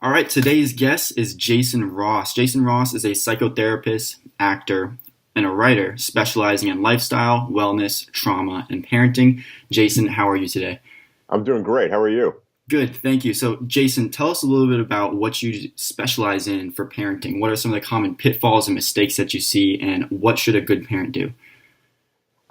All right, today's guest is Jason Ross. Jason Ross is a psychotherapist, actor, and a writer specializing in lifestyle, wellness, trauma, and parenting. Jason, how are you today? I'm doing great. How are you? Good, thank you. So, Jason, tell us a little bit about what you specialize in for parenting. What are some of the common pitfalls and mistakes that you see, and what should a good parent do?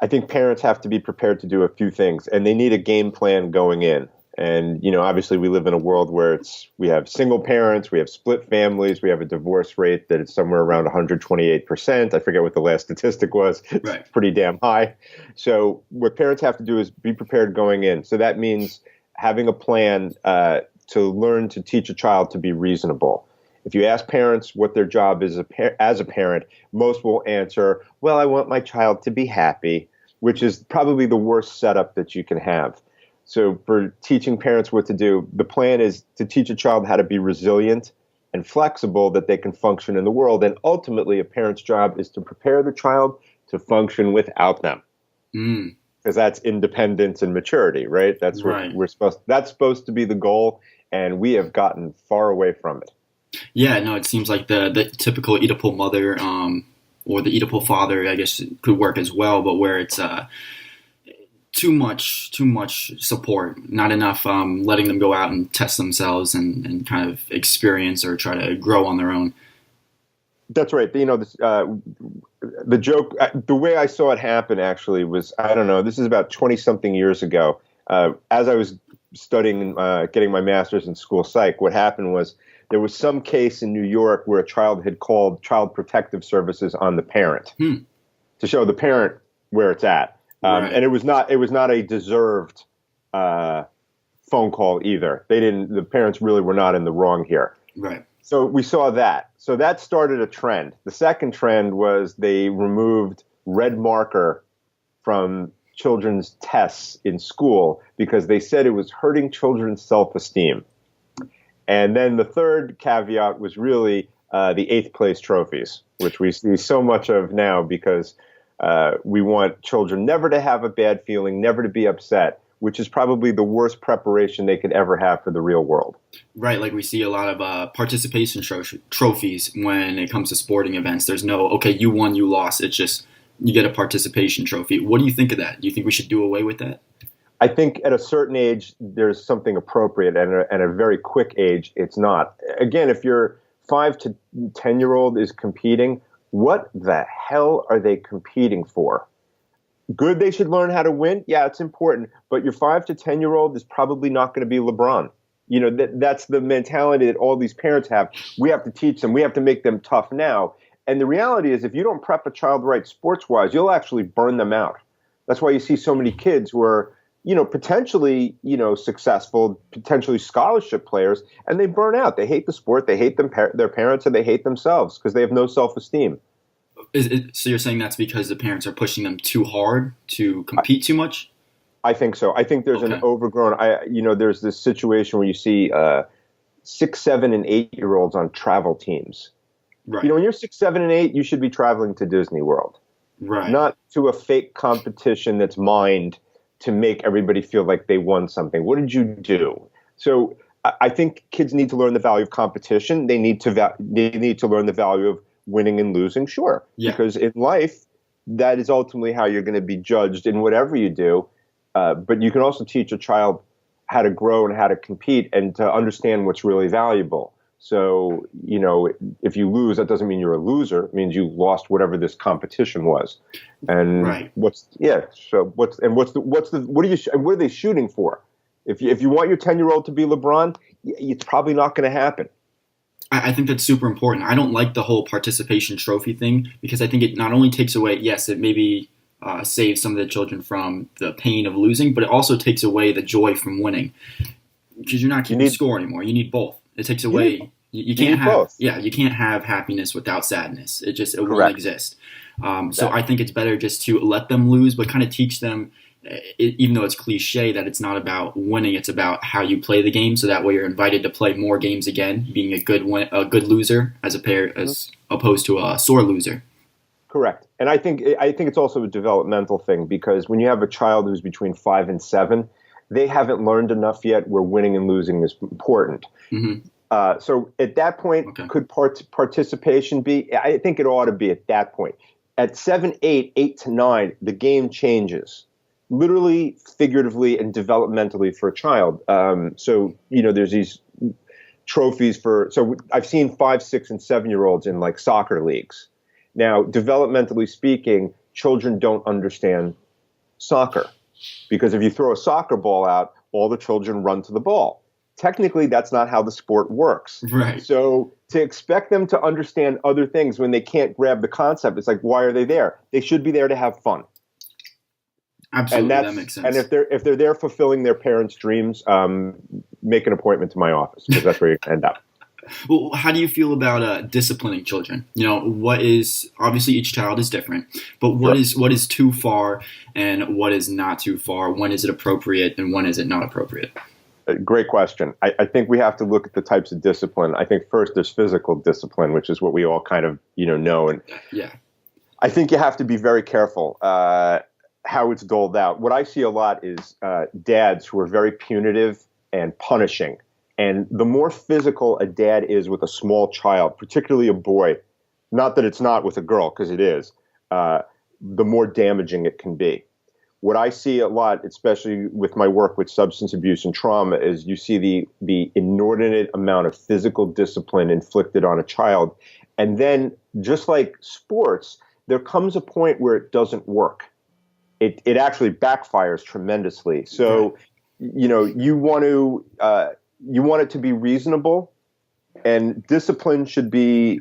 I think parents have to be prepared to do a few things, and they need a game plan going in. And, obviously we live in a world where we have single parents, we have split families, we have a divorce rate that is somewhere around 128%. I forget what the last statistic was. Right. It's pretty damn high. So what parents have to do is be prepared going in. So that means having a plan to learn to teach a child to be reasonable. If you ask parents what their job is as a parent, most will answer, well, I want my child to be happy, which is probably the worst setup that you can have. So for teaching parents what to do, the plan is to teach a child how to be resilient and flexible, that they can function in the world. And ultimately, a parent's job is to prepare the child to function without them. Because that's independence and maturity, right? That's what that's supposed to be the goal. And we have gotten far away from it. Yeah, no, it seems like the typical Oedipal mother or the Oedipal father, I guess, could work as well, but where it's too much support, not enough letting them go out and test themselves and kind of experience or try to grow on their own. That's right. The joke, the way I saw it happen actually was, I don't know, this is about 20-something years ago. As I was studying, getting my master's in school psych, what happened was there was some case in New York where a child had called Child Protective Services on the parent to show the parent where it's at. And it was not a deserved phone call either. The parents really were not in the wrong here. Right. So we saw that. So that started a trend. The second trend was they removed red marker from children's tests in school because they said it was hurting children's self-esteem. And then the third caveat was really the eighth place trophies, which we see so much of now because we want children never to have a bad feeling, never to be upset, which is probably the worst preparation they could ever have for the real world. Right, like we see a lot of participation trophies when it comes to sporting events. There's no, okay, you won, you lost. It's just you get a participation trophy. What do you think of that? Do you think we should do away with that? I think at a certain age, there's something appropriate, and at a very quick age, it's not. Again, if your 5 to 10-year-old is competing, what the hell are they competing for? Good, they should learn how to win. Yeah, it's important. But your 5 to 10-year-old is probably not going to be LeBron. That's the mentality that all these parents have. We have to teach them. We have to make them tough now. And the reality is, if you don't prep a child right sports-wise, you'll actually burn them out. That's why you see so many kids who are, potentially, successful, potentially scholarship players, and they burn out. They hate the sport, they hate their parents, and they hate themselves because they have no self-esteem. So you're saying that's because the parents are pushing them too hard to compete too much? I think so. I think there's an overgrown, there's this situation where you see 6, 7, and 8-year-olds on travel teams. Right. When you're 6, 7, and 8, you should be traveling to Disney World. Right. Not to a fake competition that's mined to make everybody feel like they won something. What did you do? So I think kids need to learn the value of competition. They need to learn the value of winning and losing, sure. Yeah. Because in life, that is ultimately how you're going to be judged in whatever you do. But you can also teach a child how to grow and how to compete and to understand what's really valuable. So, if you lose, that doesn't mean you're a loser. It means you lost whatever this competition was. And what are they shooting for? If you want your 10-year-old to be LeBron, it's probably not going to happen. I think that's super important. I don't like the whole participation trophy thing because I think it not only takes away, yes, it maybe saves some of the children from the pain of losing, but it also takes away the joy from winning because you're not keeping score anymore. You need both. It takes away. You can't have both. Yeah, you can't have happiness without sadness. It won't exist. So I think it's better just to let them lose, but kind of teach them, even though it's cliche, that it's not about winning. It's about how you play the game. So that way you're invited to play more games again, being a good loser as opposed to a sore loser. Correct. And I think it's also a developmental thing because when you have a child who's between 5 and 7, they haven't learned enough yet where winning and losing is important. Mm-hmm. So at that point, Okay. could participation be? I think it ought to be at that point. At 7, 8, 8 to 9, the game changes, literally, figuratively, and developmentally for a child. So there's these trophies for. So I've seen 5, 6, and 7-year-olds in like soccer leagues. Now, developmentally speaking, children don't understand soccer because if you throw a soccer ball out, all the children run to the ball. Technically, that's not how the sport works. Right. So to expect them to understand other things when they can't grab the concept, it's like, why are they there? They should be there to have fun. Absolutely, And that makes sense. And if they're there fulfilling their parents' dreams, make an appointment to my office because that's where you end up. Well, how do you feel about disciplining children? What is obviously each child is different, but what is too far and what is not too far? When is it appropriate and when is it not appropriate? Great question. I think we have to look at the types of discipline. I think first there's physical discipline, which is what we all kind of know. And yeah, I think you have to be very careful how it's doled out. What I see a lot is dads who are very punitive and punishing. And the more physical a dad is with a small child, particularly a boy, not that it's not with a girl, because it is, the more damaging it can be. What I see a lot, especially with my work with substance abuse and trauma, is you see the inordinate amount of physical discipline inflicted on a child. And then, just like sports, there comes a point where it doesn't work. It actually backfires tremendously. So, you want it to be reasonable, and discipline should be.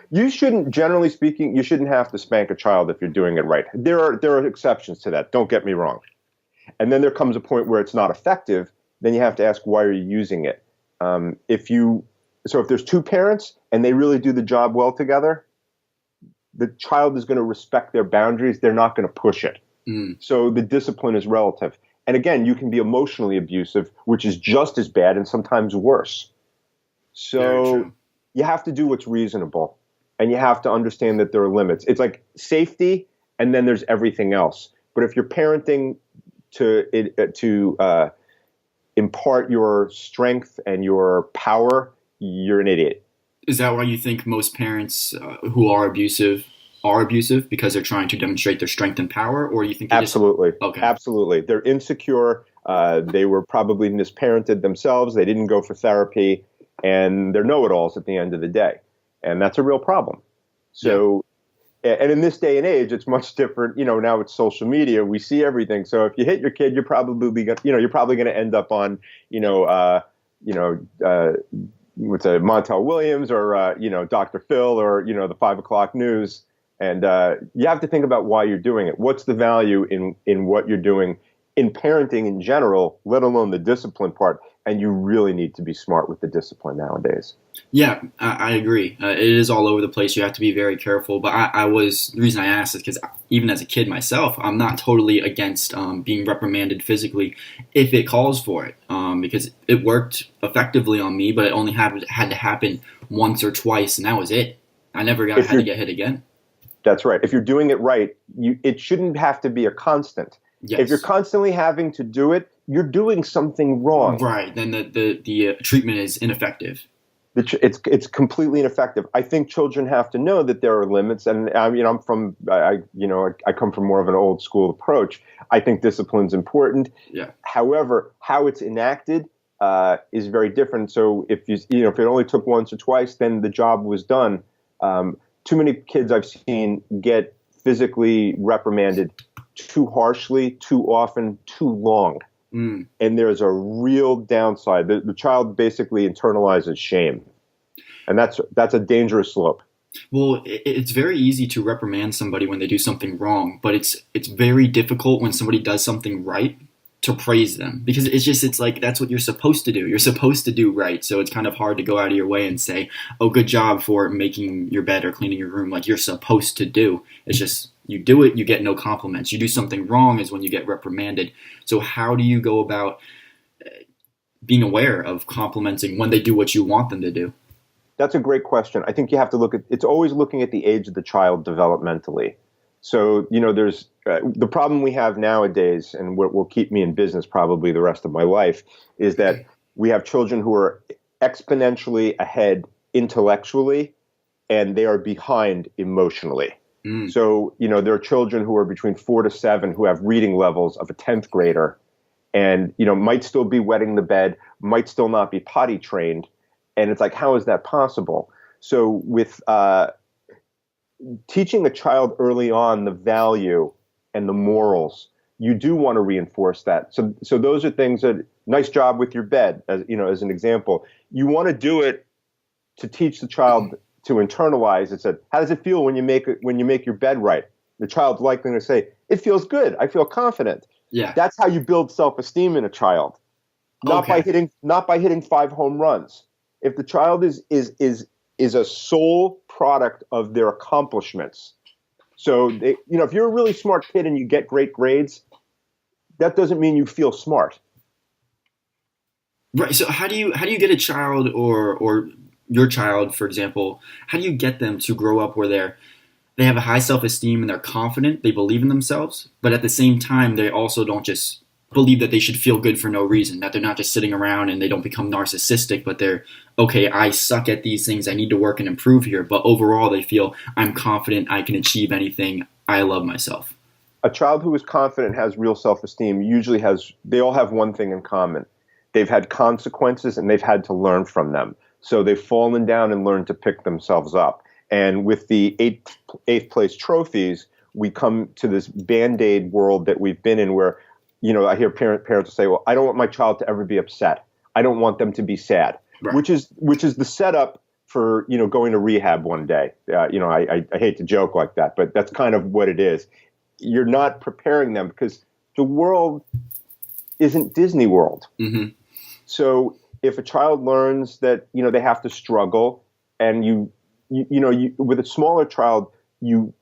You shouldn't, generally speaking, you shouldn't have to spank a child if you're doing it right. There are exceptions to that. Don't get me wrong. And then there comes a point where it's not effective. Then you have to ask, why are you using it? If there's two parents and they really do the job well together, the child is going to respect their boundaries. They're not going to push it. So the discipline is relative. And again, you can be emotionally abusive, which is just as bad and sometimes worse. So you have to do what's reasonable, and you have to understand that there are limits. It's like safety, and then there's everything else. But if you're parenting to impart your strength and your power, you're an idiot. Is that why you think most parents who are abusive because they're trying to demonstrate their strength and power, or you think absolutely, okay, absolutely, they're insecure. They were probably misparented themselves. They didn't go for therapy. And they're know-it-alls at the end of the day. And that's a real problem. So, and in this day and age, it's much different. Now it's social media. We see everything. So if you hit your kid, you're probably going to end up on, with a Montel Williams or, Dr. Phil or, the 5 o'clock news. And you have to think about why you're doing it. What's the value in what you're doing in parenting in general, let alone the discipline part? And you really need to be smart with the discipline nowadays. Yeah, I agree. It is all over the place. You have to be very careful. But the reason I asked is because even as a kid myself, I'm not totally against being reprimanded physically if it calls for it. Because it worked effectively on me, but it only had to happen once or twice, and that was it. I never had to get hit again. That's right. If you're doing it right, it shouldn't have to be a constant. Yes. If you're constantly having to do it, you're doing something wrong. Right. Then the treatment is ineffective. It's completely ineffective. I think children have to know that there are limits. And I come from more of an old school approach. I think discipline's important. Yeah. However, how it's enacted is very different. So if if it only took once or twice, then the job was done. Too many kids I've seen get physically reprimanded too harshly, too often, too long. And there's a real downside. The child basically internalizes shame. And that's a dangerous slope. Well, it's very easy to reprimand somebody when they do something wrong, but it's very difficult when somebody does something right to praise them, because it's like that's what you're supposed to do. You're supposed to do right. So it's kind of hard to go out of your way and say, oh, good job for making your bed or cleaning your room, like you're supposed to do. It's just you do it, you get no compliments. You do something wrong is when you get reprimanded. So how do you go about being aware of complimenting when they do what you want them to do? That's a great question. I think you have to it's always looking at the age of the child developmentally. So, there's the problem we have nowadays, and what will keep me in business probably the rest of my life, is that we have children who are exponentially ahead intellectually, and they are behind emotionally. So, there are children who are between 4 to 7 who have reading levels of a 10th grader and, might still be wetting the bed, might still not be potty trained. And it's like, how is that possible? So with teaching a child early on the value and the morals, you do want to reinforce that. So those are things that, nice job with your bed, as an example. You want to do it to teach the child to internalize it. Said, how does it feel when you make your bed right? The child's likely to say, it feels good. I feel confident. Yeah. That's how you build self-esteem in a child. Not by hitting 5 home runs. If the child is a sole product of their accomplishments. So if you're a really smart kid and you get great grades, that doesn't mean you feel smart. Right. So how do you get a child or your child, for example, how do you get them to grow up where they have a high self-esteem and they're confident, they believe in themselves, but at the same time, they also don't just believe that they should feel good for no reason, that they're not just sitting around and they don't become narcissistic, but they're, okay, I suck at these things, I need to work and improve here, but overall they feel I'm confident, I can achieve anything, I love myself. A child who is confident, has real self-esteem, they all have one thing in common. They've had consequences and they've had to learn from them. So they've fallen down and learned to pick themselves up. And with the eighth place trophies, we come to this Band-Aid world that we've been in where, I hear parents will say, well, I don't want my child to ever be upset. I don't want them to be sad, right. which is the setup for, going to rehab one day. I hate to joke like that, but that's kind of what it is. You're not preparing them because the world isn't Disney World. Mm-hmm. So if a child learns that, they have to struggle, and you with a smaller child, you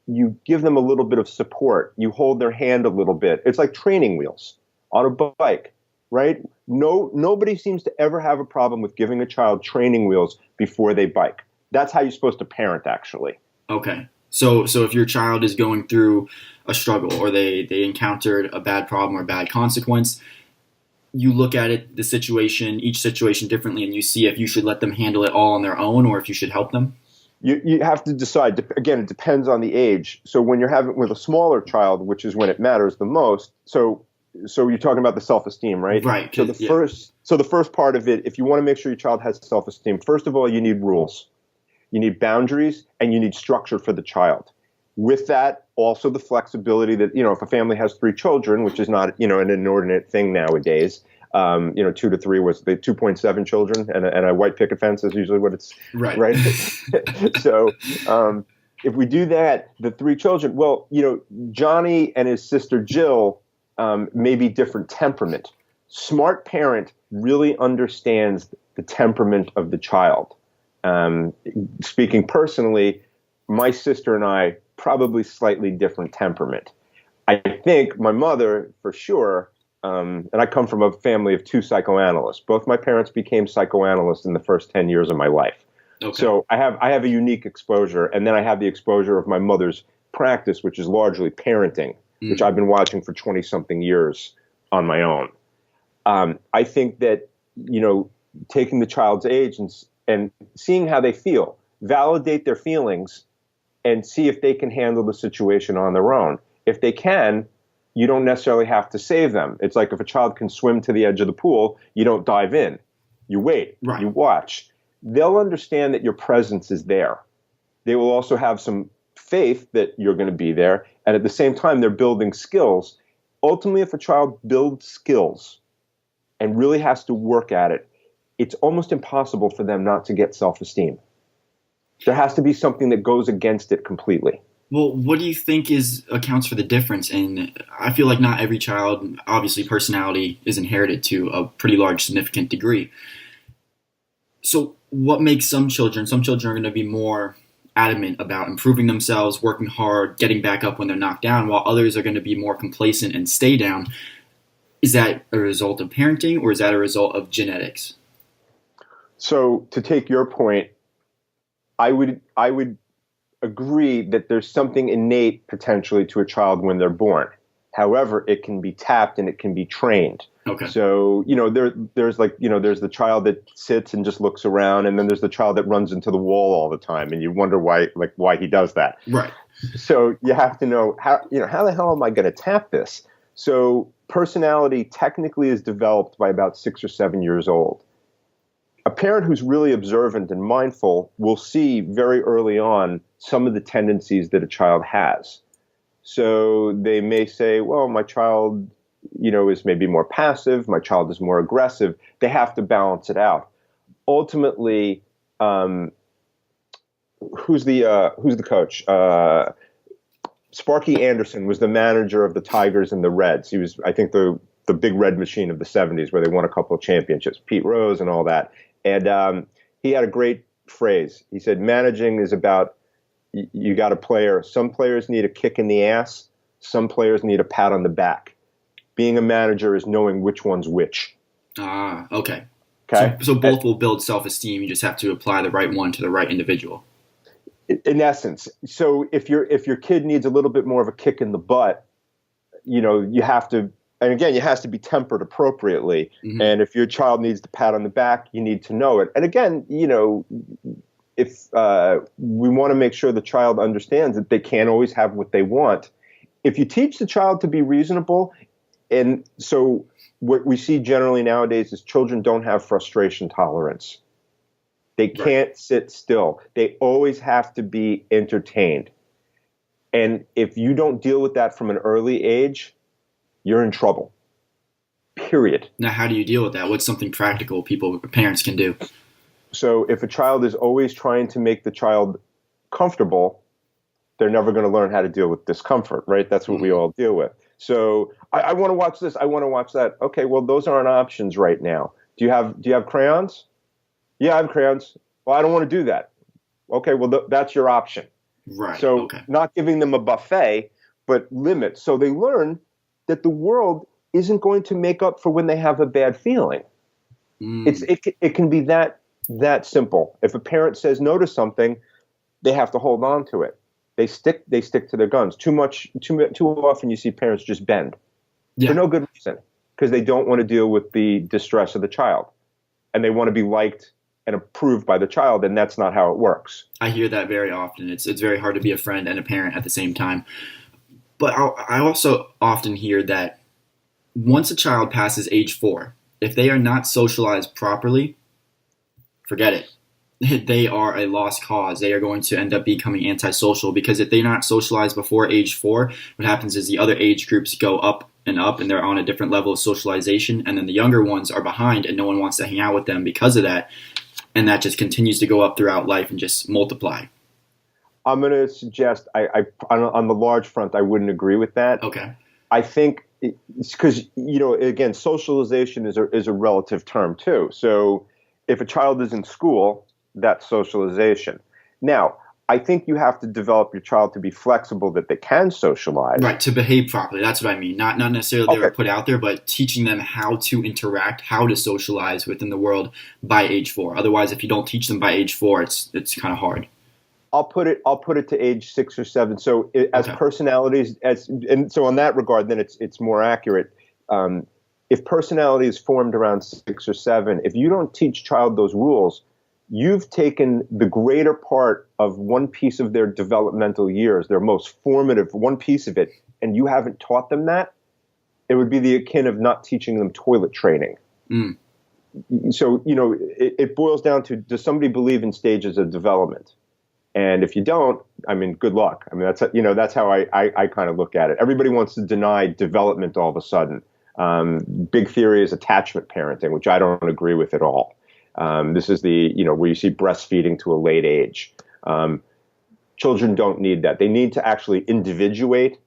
give them a little bit of support. You hold their hand a little bit. It's like training wheels on a bike, right? Nobody seems to ever have a problem with giving a child training wheels before they bike. That's how you're supposed to parent, actually. Okay. So if your child is going through a struggle or they encountered a bad problem or a bad consequence, you look at each situation differently, and you see if you should let them handle it all on their own or if you should help them? You have to decide. Again, it depends on the age. So when you're having with a smaller child, which is when it matters the most, so you're talking about the self-esteem, right? Right. So the first part of it, if you want to make sure your child has self-esteem, first of all, you need rules. You need boundaries, and you need structure for the child. With that, also the flexibility that, if a family has 3 children, which is not, an inordinate thing nowadays, 2 to 3 was the 2.7 children, and a white picket fence is usually what it's right. So if we do that, the 3 children, well, Johnny and his sister Jill may be different temperament. Smart parent really understands the temperament of the child. Speaking personally, my sister and I probably slightly different temperament. I think my mother, for sure, and I come from a family of 2 psychoanalysts. Both my parents became psychoanalysts in the first 10 years of my life. Okay. So I have a unique exposure, and then I have the exposure of my mother's practice, which is largely parenting, which I've been watching for 20-something years on my own. I think that, taking the child's age and seeing how they feel, validate their feelings, and see if they can handle the situation on their own. If they can, you don't necessarily have to save them. It's like if a child can swim to the edge of the pool, you don't dive in. You wait. Right. You watch. They'll understand that your presence is there. They will also have some faith that you're going to be there. And at the same time, they're building skills. Ultimately, if a child builds skills and really has to work at it, it's almost impossible for them not to get self-esteem. There has to be something that goes against it completely. Well, what do you think accounts for the difference? And I feel like not every child, obviously personality is inherited to a pretty large significant degree. So what makes some children are going to be more adamant about improving themselves, working hard, getting back up when they're knocked down, while others are going to be more complacent and stay down. Is that a result of parenting, or is that a result of genetics? So to take your point, I would agree that there's something innate potentially to a child when they're born. However, it can be tapped and it can be trained. Okay. So, there's like, there's the child that sits and just looks around, and then there's the child that runs into the wall all the time, and you wonder why he does that. Right. So you have to know how the hell am I going to tap this? So personality technically is developed by about 6 or 7 years old. A parent who's really observant and mindful will see very early on some of the tendencies that a child has. So they may say, well, my child, is maybe more passive. My child is more aggressive. They have to balance it out. Ultimately, who's the coach? Sparky Anderson was the manager of the Tigers and the Reds. He was, I think, the big red machine of the 70s, where they won a couple of championships, Pete Rose and all that. And he had a great phrase. He said, managing is about, you got a player. Some players need a kick in the ass. Some players need a pat on the back. Being a manager is knowing which one's which. Ah, okay. Okay. So both will build self-esteem. You just have to apply the right one to the right individual. In essence. So if your kid needs a little bit more of a kick in the butt, you have to, and again, it has to be tempered appropriately. Mm-hmm. And if your child needs the pat on the back, you need to know it. And again, if we want to make sure the child understands that they can't always have what they want. If you teach the child to be reasonable, and so what we see generally nowadays is children don't have frustration tolerance. They can't sit still. They always have to be entertained. And if you don't deal with that from an early age, you're in trouble. Period. Now, how do you deal with that? What's something practical parents can do? So if a child is always trying to make the child comfortable, they're never going to learn how to deal with discomfort, right? That's what we all deal with. So I want to watch this. I want to watch that. Okay, well, those aren't options right now. Do you have crayons? Yeah, I have crayons. Well, I don't want to do that. Okay, well, that's your option. Right. So not giving them a buffet, but limits. So they learn that the world isn't going to make up for when they have a bad feeling. It can be that simple. If a parent says no to something, they have to hold on to it. They stick to their guns. Too often you see parents just bend for no good reason, because they don't want to deal with the distress of the child, and they want to be liked and approved by the child, and that's not how it works. I hear that very often. It's very hard to be a friend and a parent at the same time. But I also often hear that once a child passes age 4, if they are not socialized properly, forget it. They are a lost cause. They are going to end up becoming antisocial, because if they're not socialized before age 4, what happens is the other age groups go up, and they're on a different level of socialization, and then the younger ones are behind, and no one wants to hang out with them because of that, and that just continues to go up throughout life and just multiply. I'm going to suggest, on the large front, I wouldn't agree with that. Okay. I think because, again, socialization is a relative term too. So if a child is in school, that's socialization. Now, I think you have to develop your child to be flexible, that they can socialize. Right, to behave properly. That's what I mean. Not necessarily they're put out there, but teaching them how to interact, how to socialize within the world by age 4. Otherwise, if you don't teach them by age 4, it's kind of hard. I'll put it to age 6 or 7. So as personalities, and so on that regard, then it's more accurate. If personality is formed around 6 or 7, if you don't teach child those rules, you've taken the greater part of one piece of their developmental years, their most formative one piece of it, and you haven't taught them that. It would be the akin of not teaching them toilet training. Mm. So, it boils down to, does somebody believe in stages of development? And if you don't, I mean, good luck. I mean, that's how I kind of look at it. Everybody wants to deny development all of a sudden. Big theory is attachment parenting, which I don't agree with at all. This is where you see breastfeeding to a late age. Children don't need that. They need to actually individuate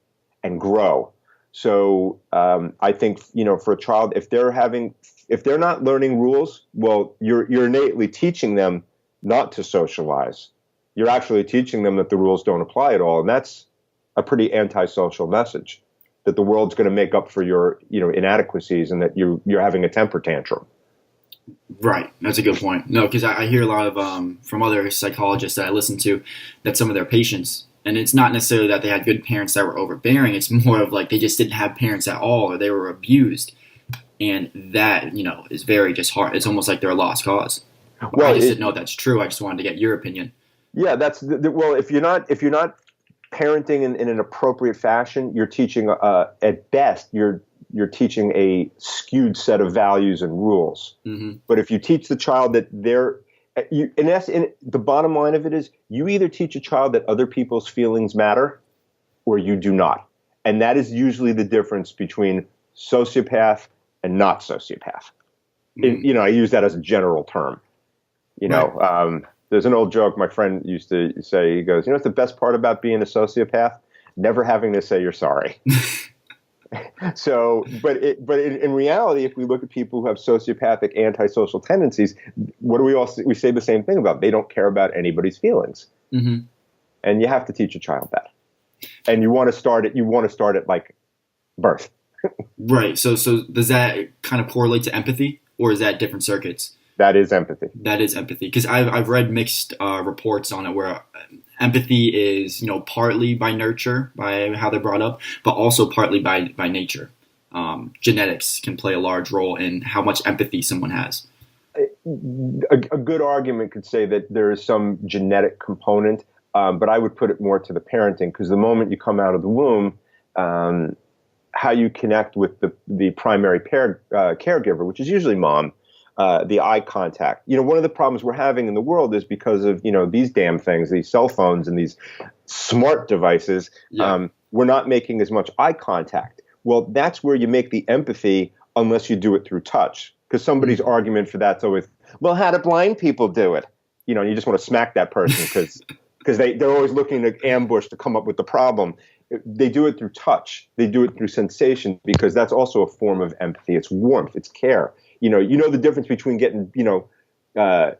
and grow. So I think, for a child, if they're not learning rules, well, you're innately teaching them not to socialize. You're actually teaching them that the rules don't apply at all. And that's a pretty antisocial message, that the world's going to make up for your, inadequacies, and that you're having a temper tantrum. Right. That's a good point. No, because I hear a lot of from other psychologists that I listen to, that some of their patients, and it's not necessarily that they had good parents that were overbearing. It's more of like they just didn't have parents at all, or they were abused. And that, is very just hard. It's almost like they're a lost cause. But I Well, just didn't know that's true. I just wanted to get your opinion. yeah, well. If you're not parenting in an appropriate fashion, you're teaching at best you're teaching a skewed set of values and rules. Mm-hmm. But if you teach the child that the bottom line of it is you either teach a child that other people's feelings matter or you do not. And that is usually the difference between sociopath and not sociopath. Mm-hmm. I use that as a general term. Right. There's an old joke my friend used to say. He goes, what's the best part about being a sociopath? Never having to say you're sorry. So, but in reality, if we look at people who have sociopathic antisocial tendencies, what do we say the same thing about? They don't care about anybody's feelings. Mm-hmm. And you have to teach a child that. And you want to start it like birth. Right. So does that kind of correlate to empathy, or is that different circuits? That is empathy. That is empathy, because I've read mixed reports on it where empathy is partly by nurture, by how they're brought up, but also partly by nature. Genetics can play a large role in how much empathy someone has. A good argument could say that there is some genetic component, but I would put it more to the parenting, because the moment you come out of the womb, how you connect with the primary caregiver, which is usually mom. The eye contact. One of the problems we're having in the world is because of, these damn things, these cell phones and these smart devices, we're not making as much eye contact. Well, that's where you make the empathy unless you do it through touch. Because somebody's argument for that's always, well, how do blind people do it? You just want to smack that person because they're always looking to ambush to come up with the problem. They do it through touch. They do it through sensation, because that's also a form of empathy. It's warmth. It's care. The difference between getting, knocked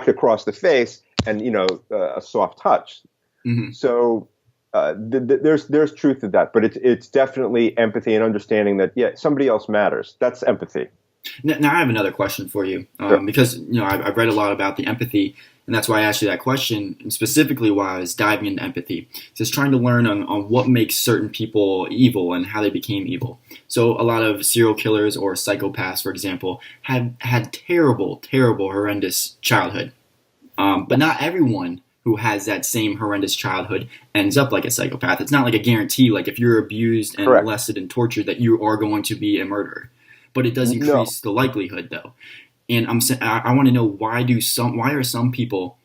across the face and, a soft touch. Mm-hmm. So there's truth to that, but it's definitely empathy and understanding that, somebody else matters. That's empathy. Now I have another question for you, Sure. because I've read a lot about the empathy, and that's why I asked you that question, and specifically why I was diving into empathy. Just trying to learn on what makes certain people evil and how they became evil. So a lot of serial killers or psychopaths, for example, have had terrible, terrible, horrendous childhood. But not everyone who has that same horrendous childhood ends up like a psychopath. It's not like a guarantee, like if you're abused and Correct. molested and tortured, that you are going to be a murderer. But it does increase the likelihood, though. And I want to know, why are some people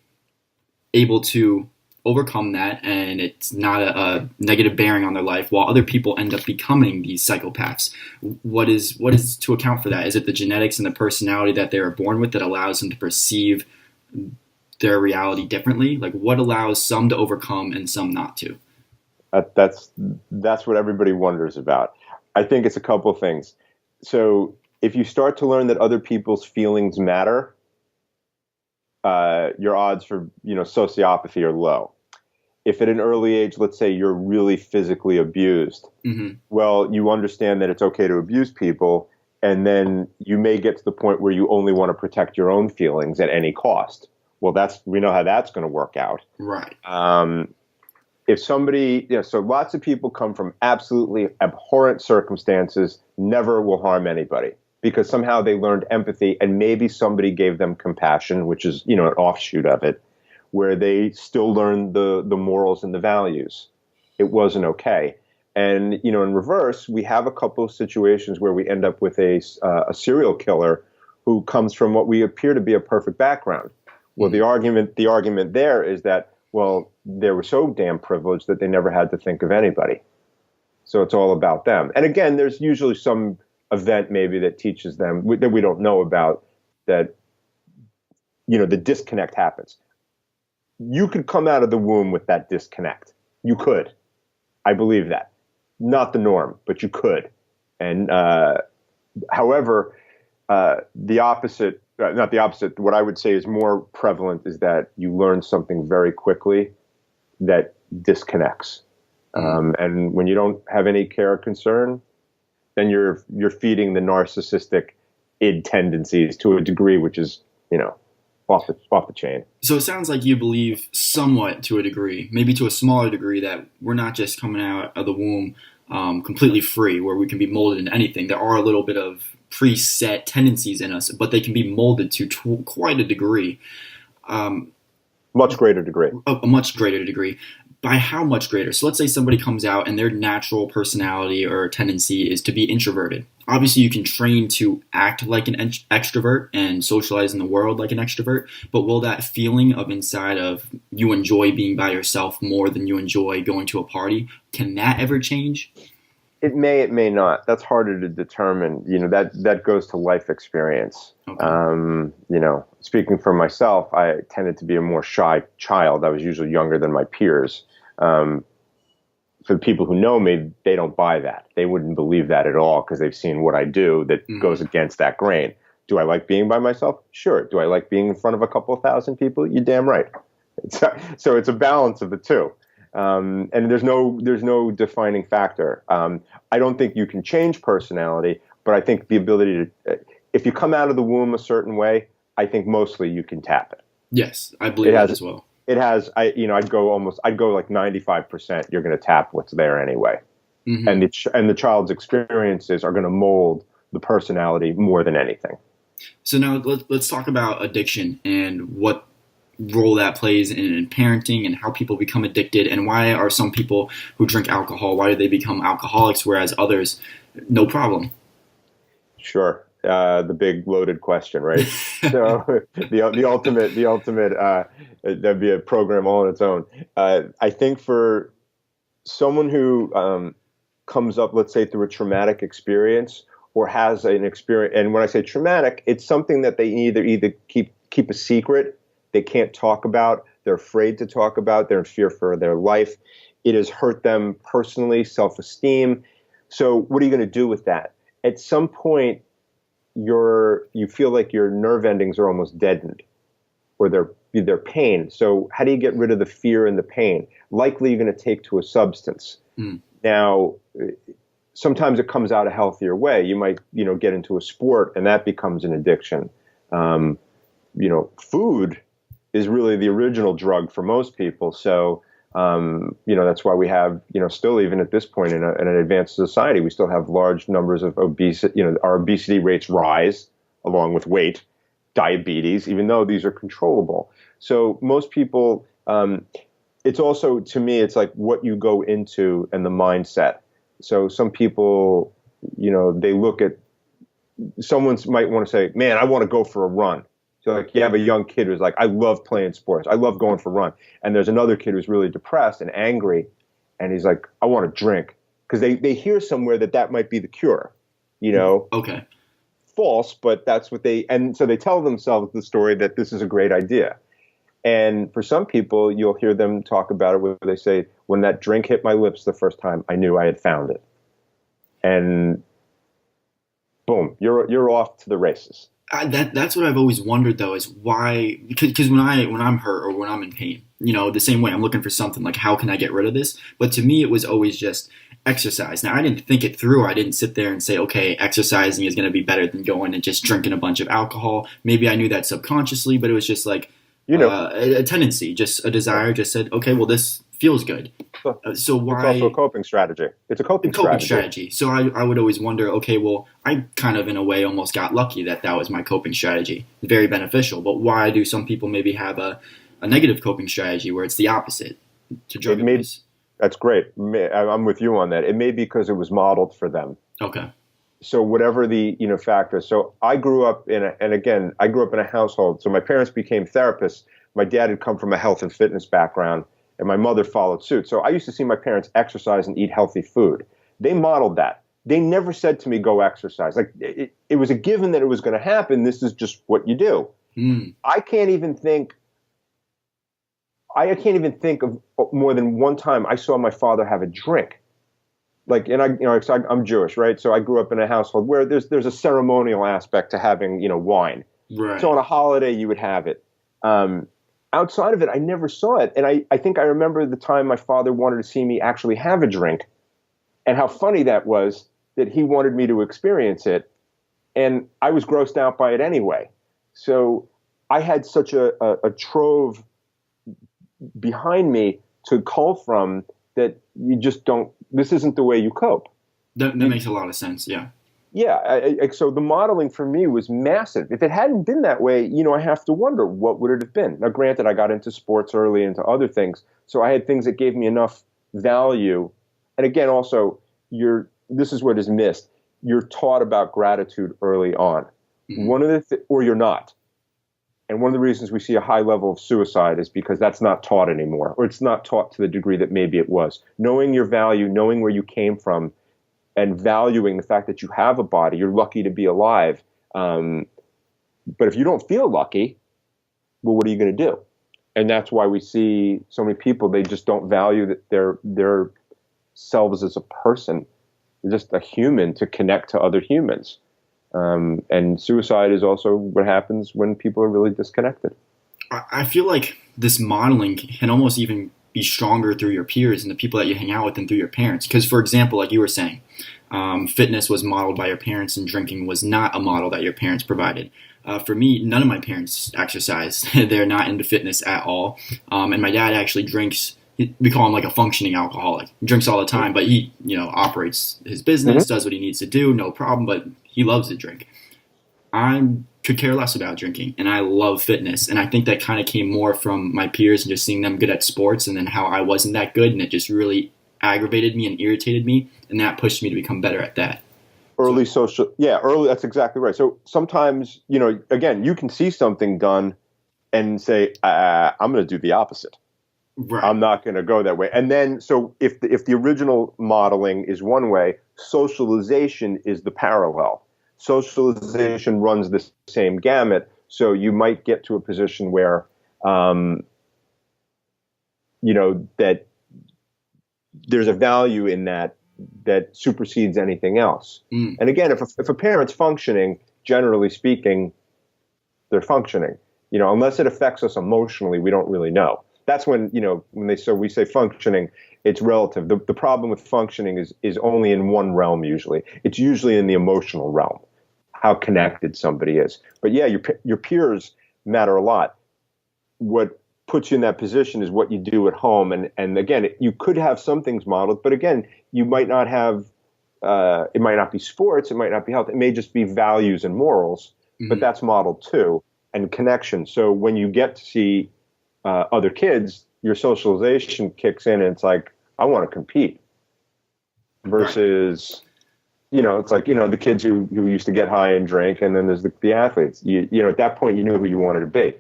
able to overcome that and it's not a negative bearing on their life, while other people end up becoming these psychopaths? What is to account for that? Is it the genetics and the personality that they are born with that allows them to perceive their reality differently? Like, what allows some to overcome and some not to? That's what everybody wonders about. I think it's a couple of things. So if you start to learn that other people's feelings matter, your odds for sociopathy are low. If at an early age, let's say you're really physically abused, Mm-hmm. well, you understand that it's okay to abuse people, and then you may get to the point where you only want to protect your own feelings at any cost. Well, we know how that's going to work out. Right. If somebody, so lots of people come from absolutely abhorrent circumstances, never will harm anybody, because somehow they learned empathy, and maybe somebody gave them compassion, which is, an offshoot of it, where they still learn the morals and the values. It wasn't okay. And, in reverse, we have a couple of situations where we end up with a serial killer who comes from what we appear to be a perfect background. Well, the argument there is that, well, they were so damn privileged that they never had to think of anybody. So it's all about them. And again, there's usually some event maybe that teaches them that we don't know about, that, the disconnect happens. You could come out of the womb with that disconnect. You could. I believe that. Not the norm, but you could. And however, the opposite, not the opposite, what I would say is more prevalent is that you learn something very quickly that disconnects. And when you don't have any care or concern, then you're feeding the narcissistic id tendencies to a degree which is, off the chain. So it sounds like you believe somewhat, to a degree, maybe to a smaller degree, that we're not just coming out of the womb completely free, where we can be molded into anything. There are a little bit of preset tendencies in us, but they can be molded to quite a degree. Um, Much greater degree. a much greater degree. By how much greater? So let's say somebody comes out and their natural personality or tendency is to be introverted. Obviously, you can train to act like an extrovert and socialize in the world like an extrovert, but will that feeling of inside of you enjoy being by yourself more than you enjoy going to a party, can that ever change? It may not. That's harder to determine. That goes to life experience. Okay. Speaking for myself, I tended to be a more shy child. I was usually younger than my peers. For the people who know me, they don't buy that. They wouldn't believe that at all because they've seen what I do that goes against that grain. Do I like being by myself? Sure. Do I like being in front of a couple of thousand people? You're damn right. So it's a balance of the two. And there's no defining factor. I don't think you can change personality, but I think the ability to, if you come out of the womb a certain way, I think mostly you can tap it. Yes, I believe that as well. It has, I'd go like 95%. You're going to tap what's there anyway, and the child's experiences are going to mold the personality more than anything. So now let's talk about addiction and what role that plays in parenting and how people become addicted, and why are some people who drink alcohol, why do they become alcoholics, whereas others, no problem? Sure. The big loaded question, right? So the ultimate that'd be a program all on its own. I think for someone who comes up, let's say, through a traumatic experience or has an experience, and when I say traumatic, it's something that they either keep a secret, they can't talk about, they're afraid to talk about, they're in fear for their life. It has hurt them personally, self-esteem. So what are you going to do with that? At some point, you feel like your nerve endings are almost deadened, or they're pain. So how do you get rid of the fear and the pain? Likely you're going to take to a substance. Now, sometimes it comes out a healthier way. You might, get into a sport and that becomes an addiction. Food is really the original drug for most people. So, that's why we have, still even at this point in an advanced society, we still have large numbers of obesity. Our obesity rates rise along with weight, diabetes, even though these are controllable. So most people, it's also, to me, it's like what you go into and the mindset. So some people, they look at, someone might want to say, man, I want to go for a run. So like you have a young kid who's like, I love playing sports. I love going for a run. And there's another kid who's really depressed and angry. And he's like, I want to drink. Because they hear somewhere that might be the cure, Okay. False, but that's what and so they tell themselves the story that this is a great idea. And for some people, you'll hear them talk about it where they say, when that drink hit my lips the first time, I knew I had found it. And boom, you're off to the races. That's what I've always wondered, though, is why, because when I'm hurt or when I'm in pain, the same way I'm looking for something like, how can I get rid of this? But to me, it was always just exercise. Now, I didn't think it through. I didn't sit there and say, okay, exercising is going to be better than going and just drinking a bunch of alcohol. Maybe I knew that subconsciously, but it was just like a tendency, just a desire, just said, okay, well, this feels good. So why? It's also a coping strategy. It's a coping strategy. So I would always wonder, okay, well, I kind of in a way almost got lucky that was my coping strategy. Very beneficial. But why do some people maybe have a negative coping strategy where it's the opposite to drug abuse? That's great. I'm with you on that. It may be because it was modeled for them. Okay. So whatever the factor. So I grew up in a household. So my parents became therapists. My dad had come from a health and fitness background, and my mother followed suit. So I used to see my parents exercise and eat healthy food. They modeled that. They never said to me, go exercise. Like it was a given that it was going to happen. This is just what you do. I can't even think of more than one time I saw my father have a drink. Like, and I'm Jewish, right? So I grew up in a household where there's a ceremonial aspect to having, wine. Right. So on a holiday, you would have it. Outside of it, I never saw it. And I think I remember the time my father wanted to see me actually have a drink, and how funny that was that he wanted me to experience it. And I was grossed out by it anyway. So I had such a trove behind me to cull from that you just don't this isn't the way you cope. That makes a lot of sense. Yeah. Yeah. So the modeling for me was massive. If it hadn't been that way, I have to wonder, what would it have been? Now, granted, I got into sports early, into other things. So I had things that gave me enough value. And again, also, this is what is missed. You're taught about gratitude early on. Mm-hmm. Or you're not. And one of the reasons we see a high level of suicide is because that's not taught anymore, or it's not taught to the degree that maybe it was. Knowing your value, knowing where you came from, and valuing the fact that you have a body, you're lucky to be alive. But if you don't feel lucky, well, what are you going to do? And that's why we see so many people, they just don't value their selves as a person. They're just a human to connect to other humans. And suicide is also what happens when people are really disconnected. I feel like this modeling can almost even be stronger through your peers and the people that you hang out with than through your parents. Because, for example, like you were saying, fitness was modeled by your parents and drinking was not a model that your parents provided. For me, none of my parents exercise. They're not into fitness at all. And my dad actually drinks. We call him like a functioning alcoholic. He drinks all the time, but he, operates his business, does what he needs to do, no problem, but he loves to drink. I could care less about drinking, and I love fitness, and I think that kind of came more from my peers and just seeing them good at sports, and then how I wasn't that good, and it just really aggravated me and irritated me, and that pushed me to become better at that. Early, that's exactly right. So sometimes, again, you can see something done and say, I'm going to do the opposite. Right. I'm not going to go that way. And then, so if the original modeling is one way, socialization is the parallel. Socialization runs the same gamut. So you might get to a position where, that there's a value in that supersedes anything else. Mm. And again, if a parent's functioning, generally speaking, they're functioning. Unless it affects us emotionally, we don't really know. That's when, we say functioning, it's relative. The problem with functioning is only in one realm usually. It's usually in the emotional realm, how connected somebody is. But yeah, your peers matter a lot. What puts you in that position is what you do at home. And again, you could have some things modeled, but again, you might not have, it might not be sports, it might not be health, it may just be values and morals, but that's modeled too, and connection. So when you get to see other kids, your socialization kicks in and it's like, I want to compete versus, it's like, the kids who used to get high and drink, and then there's the athletes. At that point, you knew who you wanted to be.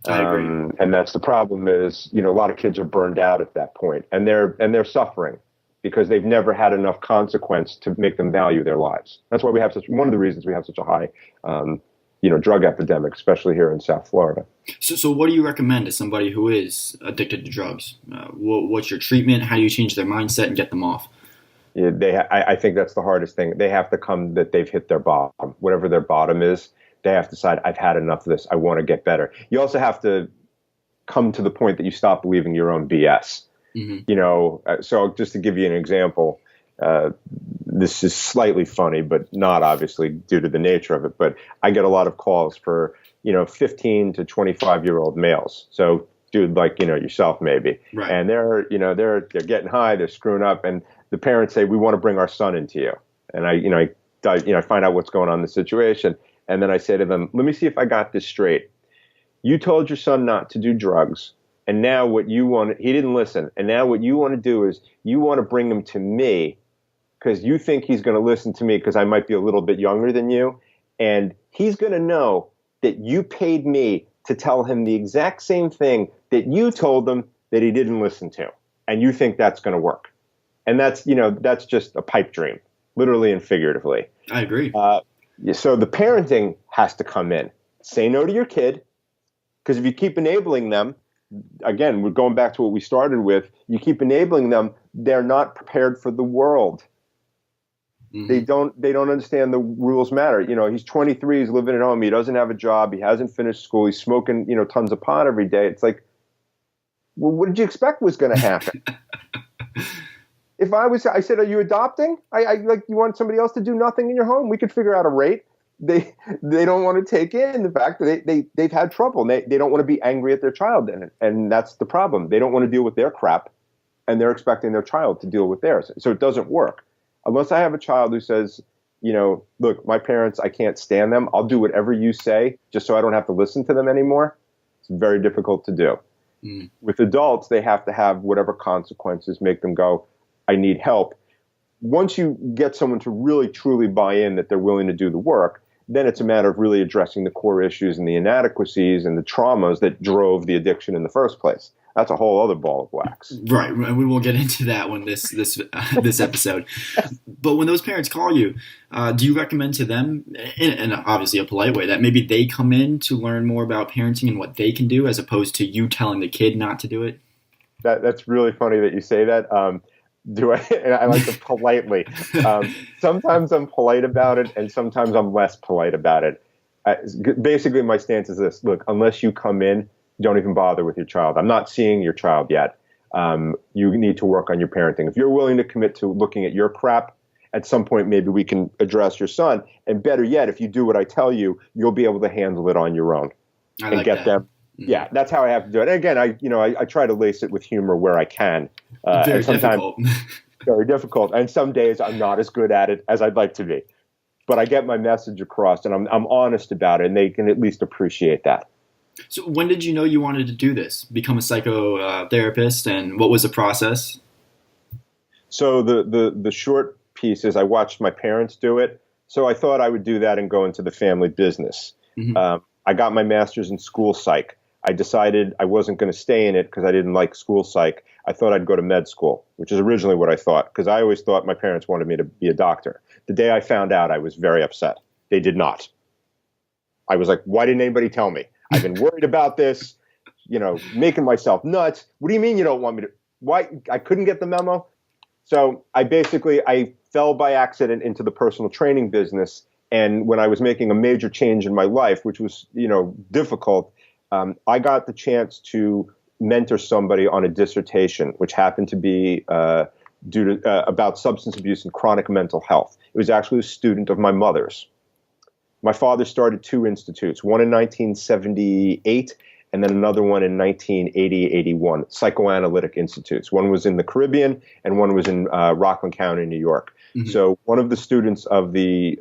I agree. And that's the problem is, a lot of kids are burned out at that point, and they're suffering because they've never had enough consequence to make them value their lives. That's why we have one of the reasons we have such a high, drug epidemic, especially here in South Florida. So what do you recommend to somebody who is addicted to drugs? What's your treatment? How do you change their mindset and get them off? Yeah, I think that's the hardest thing. They have to come that they've hit their bottom, whatever their bottom is. They have to decide, I've had enough of this. I want to get better. You also have to come to the point that you stop believing your own BS. Mm-hmm. So just to give you an example, this is slightly funny, but not obviously due to the nature of it. But I get a lot of calls for, 15 to 25-year-old males. So dude, like, yourself maybe. Right. And they're getting high, they're screwing up. And the parents say, we want to bring our son into you. And I find out what's going on in the situation. And then I say to them, let me see if I got this straight. You told your son not to do drugs. And now he didn't listen. And now what you want to do is you want to bring him to me because you think he's going to listen to me because I might be a little bit younger than you. And he's going to know that you paid me to tell him the exact same thing that you told him that he didn't listen to. And you think that's going to work. And that's just a pipe dream, literally and figuratively. I agree. So the parenting has to come in. Say no to your kid, because if you keep enabling them, again, we're going back to what we started with, you keep enabling them, they're not prepared for the world. Mm-hmm. They don't understand the rules matter. He's 23, he's living at home, he doesn't have a job, he hasn't finished school, he's smoking, tons of pot every day. It's like, well, what did you expect was going to happen? I said, are you adopting? You want somebody else to do nothing in your home? We could figure out a rate. They don't want to take in the fact that they've had trouble. They don't want to be angry at their child, and that's the problem. They don't want to deal with their crap. and they're expecting their child to deal with theirs. So it doesn't work. Unless I have a child who says, look, my parents, I can't stand them. I'll do whatever you say just so I don't have to listen to them anymore. It's very difficult to do. With adults, they have to have whatever consequences make them go, I need help. Once you get someone to really, truly buy in that they're willing to do the work, then it's a matter of really addressing the core issues and the inadequacies and the traumas that drove the addiction in the first place. That's a whole other ball of wax. Right. We will get into that one this episode. But when those parents call you, do you recommend to them, in obviously a polite way, that maybe they come in to learn more about parenting and what they can do, as opposed to you telling the kid not to do it? That's really funny that you say that. And I like to politely. Sometimes I'm polite about it, and sometimes I'm less polite about it. Basically, my stance is this: look, unless you come in, don't even bother with your child. I'm not seeing your child yet. You need to work on your parenting. If you're willing to commit to looking at your crap, at some point maybe we can address your son. And better yet, if you do what I tell you, you'll be able to handle it on your own and get them. Yeah, that's how I have to do it. And again, I try to lace it with humor where I can. Very difficult. Very difficult. And some days I'm not as good at it as I'd like to be. But I get my message across, and I'm honest about it, and they can at least appreciate that. So when did you know you wanted to do this, become a psychotherapist, and what was the process? So the short piece is I watched my parents do it, so I thought I would do that and go into the family business. Mm-hmm. I got my master's in school psych. I decided I wasn't going to stay in it because I didn't like school psych. I thought I'd go to med school, which is originally what I thought, because I always thought my parents wanted me to be a doctor. The day I found out, I was very upset. They did not. I was like, why didn't anybody tell me? I've been worried about this, making myself nuts. What do you mean you don't want me to? Why? I couldn't get the memo. So I fell by accident into the personal training business. And when I was making a major change in my life, which was, difficult, I got the chance to mentor somebody on a dissertation, which happened to be about substance abuse and chronic mental health. It was actually a student of my mother's. My father started two institutes, one in 1978 and then another one in 1980-81, psychoanalytic institutes. One was in the Caribbean and one was in Rockland County, New York. Mm-hmm. So one of the students of the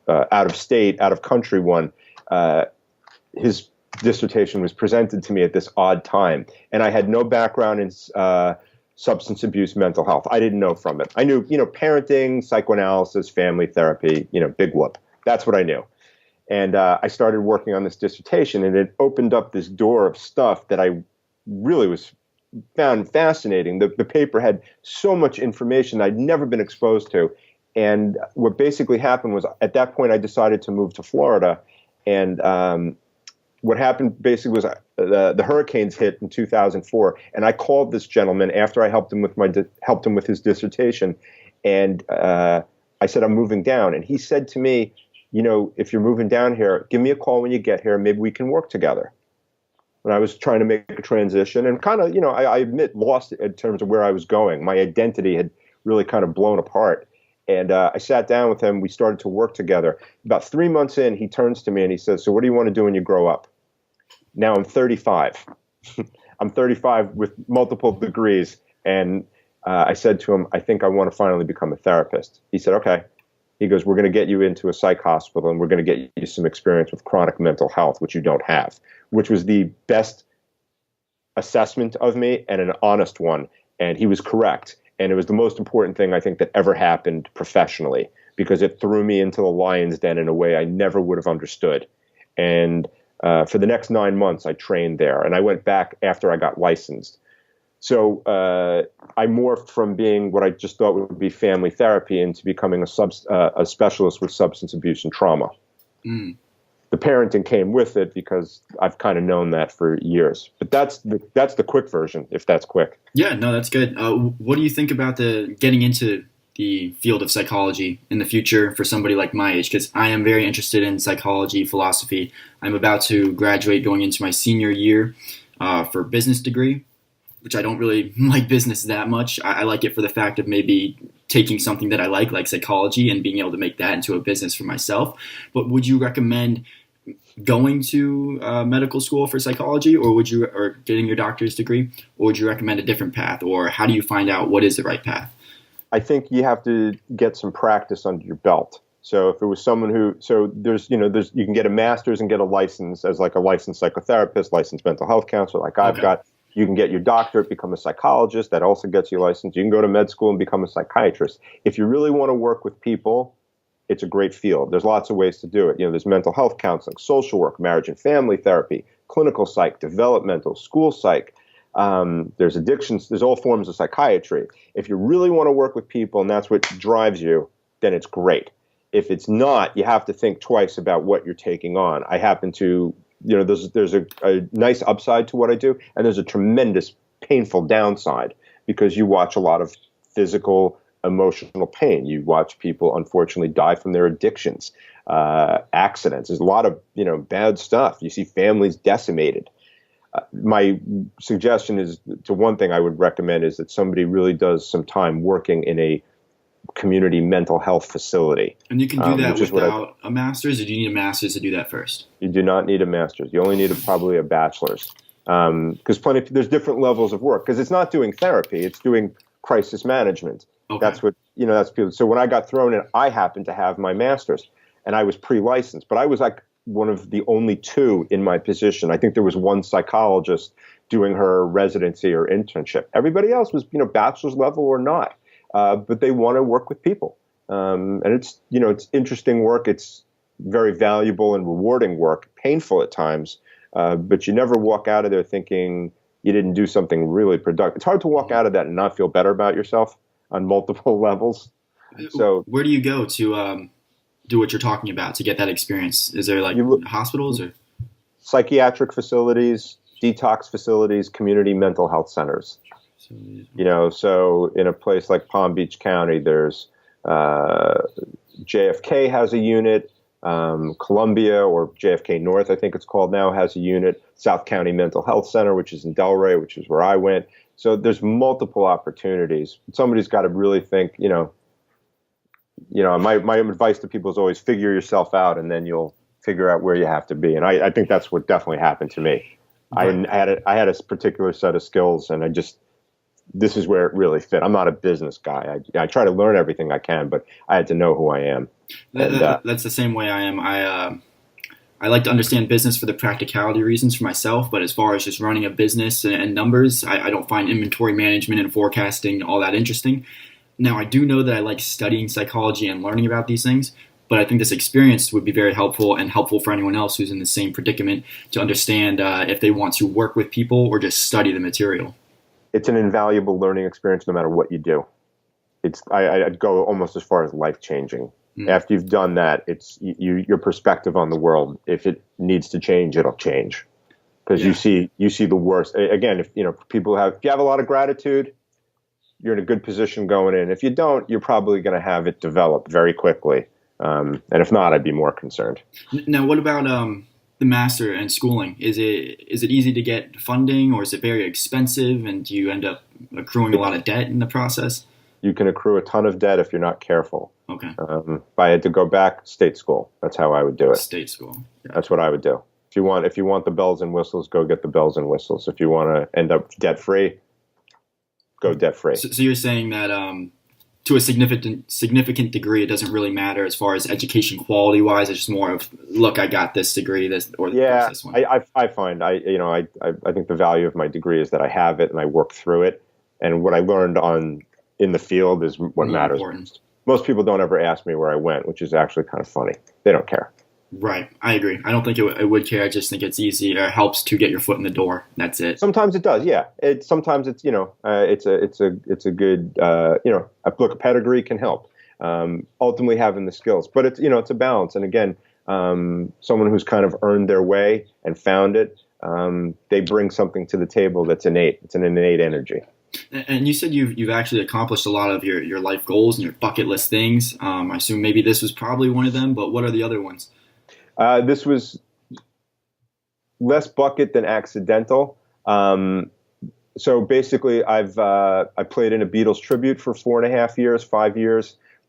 out-of-state, out-of-country one, his dissertation was presented to me at this odd time. And I had no background in substance abuse, mental health. I didn't know from it. I knew, parenting, psychoanalysis, family therapy, big whoop. That's what I knew. And I started working on this dissertation, and it opened up this door of stuff that I really found fascinating. The paper had so much information I'd never been exposed to. And what basically happened was, at that point, I decided to move to Florida. And what happened basically was the hurricanes hit in 2004, and I called this gentleman after I helped him with his dissertation, and I said, I'm moving down. And he said to me, if you're moving down here, give me a call when you get here. Maybe we can work together. When I was trying to make a transition and kind of, I admit, lost in terms of where I was going. My identity had really kind of blown apart. And I sat down with him. We started to work together. About 3 months in, he turns to me and he says, so what do you want to do when you grow up? Now I'm 35. I'm 35 with multiple degrees. And I said to him, I think I want to finally become a therapist. He said, okay. He goes, we're going to get you into a psych hospital and we're going to get you some experience with chronic mental health, which you don't have, which was the best assessment of me and an honest one. And he was correct. And it was the most important thing I think that ever happened professionally, because it threw me into the lion's den in a way I never would have understood. And for the next 9 months, I trained there, and I went back after I got licensed. So I morphed from being what I just thought would be family therapy into becoming a specialist with substance abuse and trauma. Mm. The parenting came with it because I've kind of known that for years. But that's the quick version, if that's quick. Yeah, no, that's good. What do you think about getting into the field of psychology in the future for somebody like my age? Because I am very interested in psychology, philosophy. I'm about to graduate, going into my senior year for a business degree, which I don't really like business that much. I like it for the fact of maybe taking something that I like psychology, and being able to make that into a business for myself. But would you recommend going to medical school for psychology, or or getting your doctor's degree, or would you recommend a different path, or how do you find out what is the right path? I think you have to get some practice under your belt. So if it was someone who, so there's you can get a master's and get a license as like a licensed psychotherapist, licensed mental health counselor, like I've got. You can get your doctorate, become a psychologist. That also gets you licensed. You can go to med school and become a psychiatrist. If you really want to work with people, it's a great field. There's lots of ways to do it. There's mental health counseling, social work, marriage and family therapy, clinical psych, developmental, school psych. There's addictions. There's all forms of psychiatry. If you really want to work with people and that's what drives you, then it's great. If it's not, you have to think twice about what you're taking on. I happen to, there's a nice upside to what I do, and there's a tremendous painful downside because you watch a lot of physical, emotional pain. You watch people, unfortunately, die from their addictions, accidents. There's a lot of, bad stuff. You see families decimated. My suggestion is, to one thing I would recommend is that somebody really does some time working in a community mental health facility. And you can do that without a master's, or do you need a master's to do that first? You do not need a master's. You only need probably a bachelor's. Because there's different levels of work. Because it's not doing therapy, it's doing crisis management. Okay. That's what, that's people. So when I got thrown in, I happened to have my master's, and I was pre-licensed, but I was like one of the only two in my position. I think there was one psychologist doing her residency or internship. Everybody else was, bachelor's level or not. But they want to work with people. And it's interesting work. It's very valuable and rewarding work, painful at times. But you never walk out of there thinking you didn't do something really productive. It's hard to walk out of that and not feel better about yourself on multiple levels. So where do you go to do what you're talking about, to get that experience? Is there hospitals or psychiatric facilities, detox facilities, community mental health centers? So in a place like Palm Beach County, there's JFK has a unit. Columbia, or JFK North, I think it's called now, has a unit. South County Mental Health Center, which is in Delray, which is where I went. So there's multiple opportunities. Somebody's got to really think, my advice to people is always figure yourself out, and then you'll figure out where you have to be. And I think that's what definitely happened to me. Right. I had a particular set of skills, and this is where it really fit. I'm not a business guy. I try to learn everything I can, but I had to know who I am. That's the same way I am. I like to understand business for the practicality reasons for myself, but as far as just running a business and numbers, I don't find inventory management and forecasting all that interesting. Now, I do know that I like studying psychology and learning about these things, but I think this experience would be very helpful, and helpful for anyone else who's in the same predicament to understand if they want to work with people or just study the material. It's an invaluable learning experience no matter what you do. I'd go almost as far as life-changing. Mm. After you've done that, it's your perspective on the world. If it needs to change, it'll change. Because you see the worst. Again, if you have a lot of gratitude, you're in a good position going in. If you don't, you're probably going to have it develop very quickly. And if not, I'd be more concerned. Now, what about the master and schooling? Is it easy to get funding, or is it very expensive, and do you end up accruing a lot of debt in the process? You can accrue a ton of debt if you're not careful. Okay. If I had to go back, state school. That's how I would do it. State school. Yeah. That's what I would do. If you want the bells and whistles, go get the bells and whistles. If you want to end up debt free, go debt free. So you're saying that to a significant degree, it doesn't really matter as far as education quality wise. It's just more of, look, I got this degree, this one. I find I think the value of my degree is that I have it and I work through it, and what I learned in the field is what really matters. Important. Most people don't ever ask me where I went, which is actually kind of funny. They don't care. Right, I agree. I don't think it would care. I just think it's easy, or helps to get your foot in the door. That's it. Sometimes it does, yeah. Sometimes it's it's a good a pedigree can help. Ultimately, having the skills, but it's a balance. And again, someone who's kind of earned their way and found it, they bring something to the table that's innate. It's an innate energy. And you said you've actually accomplished a lot of your life goals and your bucket list things. I assume maybe this was probably one of them, but what are the other ones? This was less bucket than accidental. So basically, I played in a Beatles tribute for 5 years,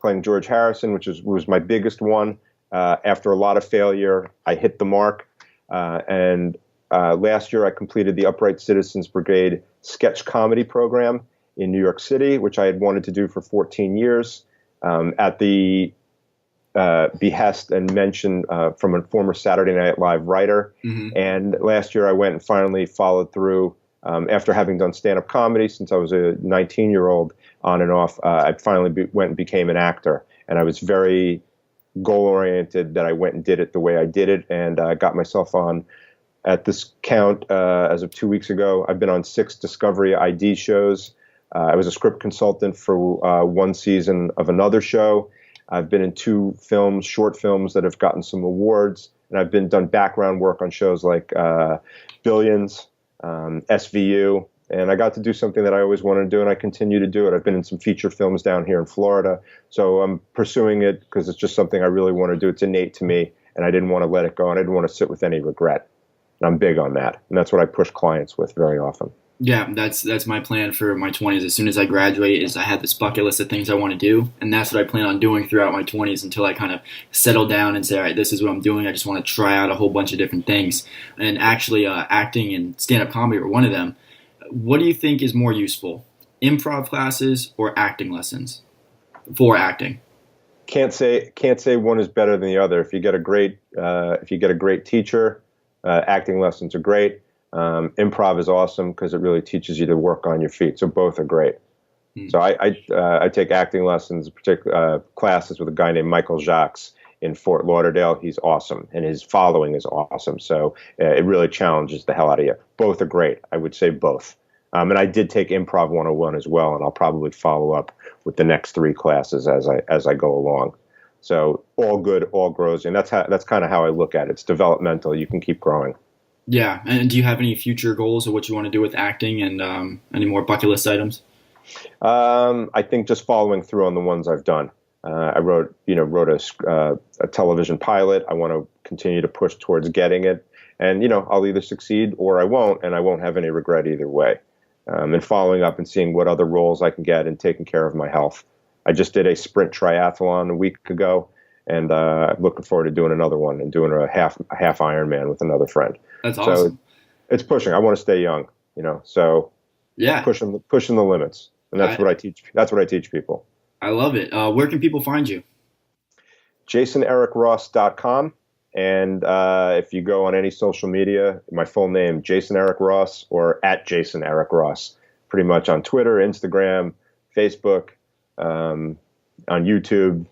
playing George Harrison, which was my biggest one. After a lot of failure, I hit the mark. And last year, I completed the Upright Citizens Brigade sketch comedy program in New York City, which I had wanted to do for 14 years. At the behest and mention from a former Saturday Night Live writer. Mm-hmm. And last year I went and finally followed through after having done stand-up comedy since I was a 19-year-old on and off. I finally went and became an actor. And I was very goal-oriented that I went and did it the way I did it. And I got myself on, at this count, as of 2 weeks ago, I've been on 6 Discovery ID shows. I was a script consultant for one season of another show. I've been in 2 films, short films that have gotten some awards, and I've done background work on shows like Billions, SVU, and I got to do something that I always wanted to do, and I continue to do it. I've been in some feature films down here in Florida, so I'm pursuing it because it's just something I really want to do. It's innate to me, and I didn't want to let it go, and I didn't want to sit with any regret. And I'm big on that, and that's what I push clients with very often. Yeah, that's my plan for my 20s. As soon as I graduate, is I have this bucket list of things I want to do, and that's what I plan on doing throughout my 20s until I kind of settle down and say, all right, this is what I'm doing. I just want to try out a whole bunch of different things. And actually, acting and stand-up comedy are one of them. What do you think is more useful, improv classes or acting lessons for acting? Can't say one is better than the other. If you get a great teacher, acting lessons are great. Improv is awesome because it really teaches you to work on your feet. So both are great. So I take acting lessons, particular classes with a guy named Michael Jacques in Fort Lauderdale. He's awesome, and his following is awesome. So it really challenges the hell out of you. Both are great. I would say both. And I did take Improv 101 as well, and I'll probably follow up with the next 3 classes as I go along. So all good, all grows, and that's kind of how I look at it. It's developmental. You can keep growing. Yeah, and do you have any future goals of what you want to do with acting and any more bucket list items? I think just following through on the ones I've done. I wrote a television pilot. I want to continue to push towards getting it, and I'll either succeed or I won't, and I won't have any regret either way. And following up and seeing what other roles I can get and taking care of my health. I just did a sprint triathlon a week ago, and I'm looking forward to doing another one and doing a half Ironman with another friend. That's awesome. So it's pushing. I want to stay young, So yeah, pushing the limits, and that's what I teach. That's what I teach people. I love it. Where can people find you? JasonEricRoss.com, and if you go on any social media, my full name, Jason Eric Ross, or at Jason Eric Ross, pretty much on Twitter, Instagram, Facebook, on YouTube.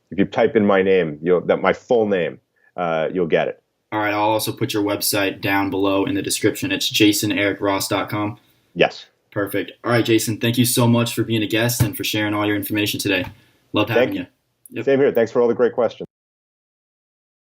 If you type in my name, my full name, you'll get it. All right, I'll also put your website down below in the description. It's JasonEricRoss.com. Yes. Perfect. All right, Jason, thank you so much for being a guest and for sharing all your information today. Loved having you. Yep. Same here. Thanks for all the great questions.